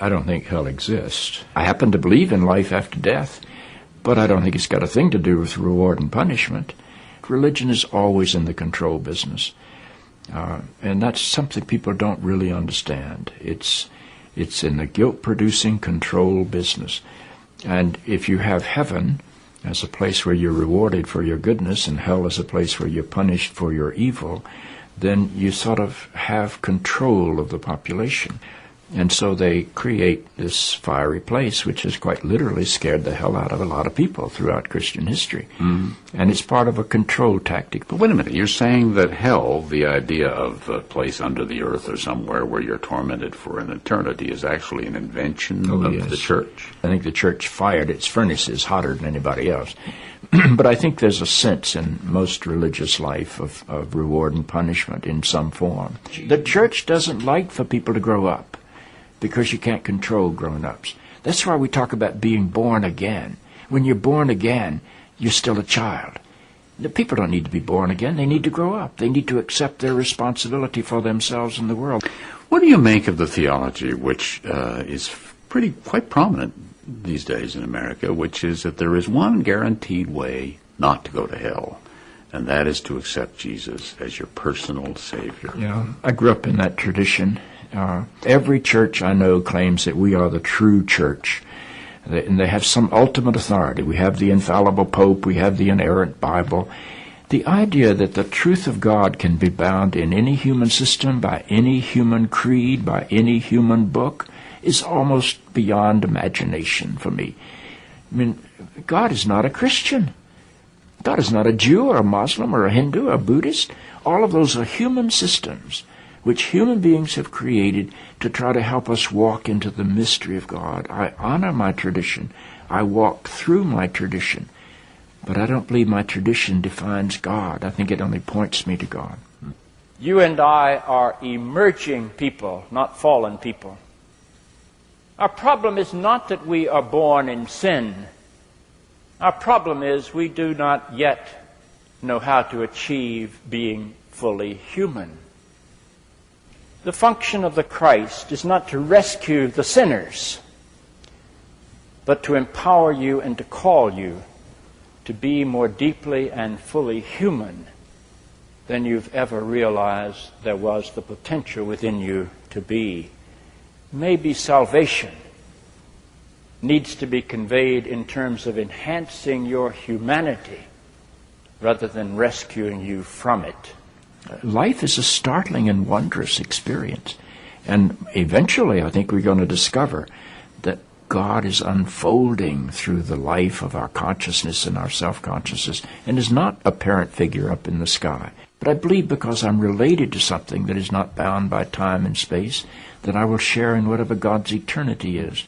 I don't think hell exists. I happen to believe in life after death, but I don't think it's got a thing to do with reward and punishment. Religion is always in the control business. And that's something people don't really understand. It's in the guilt-producing control business. And if you have heaven as a place where you're rewarded for your goodness and hell as a place where you're punished for your evil, then you sort of have control of the population. And so they create this fiery place, which has quite literally scared the hell out of a lot of people throughout Christian history. And it's part of a control tactic. But wait a minute, you're saying that hell, the idea of a place under the earth or somewhere where you're tormented for an eternity, is actually an invention of the church? I think the church fired its furnaces hotter than anybody else. But I think there's a sense in most religious life of reward and punishment in some form. The church doesn't like for people to grow up, because you can't control grown-ups. That's why we talk about being born again. When you're born again, you're still a child. The people don't need to be born again. They need to grow up. They need to accept their responsibility for themselves and the world. What do you make of the theology, which is quite prominent these days in America, which is that there is one guaranteed way not to go to hell, and that is to accept Jesus as your personal Savior? Yeah, I grew up in that tradition. Every church I know claims that we are the true church, and they have some ultimate authority. We have the infallible Pope, we have the inerrant Bible. The idea that the truth of God can be bound in any human system, by any human creed, by any human book, is almost beyond imagination for me. I mean, God is not a Christian. God is not a Jew or a Muslim or a Hindu or a Buddhist. All of those are human systems which human beings have created to try to help us walk into the mystery of God. I honor my tradition. I walk through my tradition. But I don't believe my tradition defines God. I think it only points me to God. You and I are emerging people, not fallen people. Our problem is not that we are born in sin. Our problem is we do not yet know how to achieve being fully human. The function of the Christ is not to rescue the sinners, but to empower you and to call you to be more deeply and fully human than you've ever realized there was the potential within you to be. Maybe salvation needs to be conveyed in terms of enhancing your humanity rather than rescuing you from it. Life is a startling and wondrous experience. And eventually, I think we're going to discover that God is unfolding through the life of our consciousness and our self-consciousness and is not a parent figure up in the sky. But I believe because I'm related to something that is not bound by time and space, that I will share in whatever God's eternity is.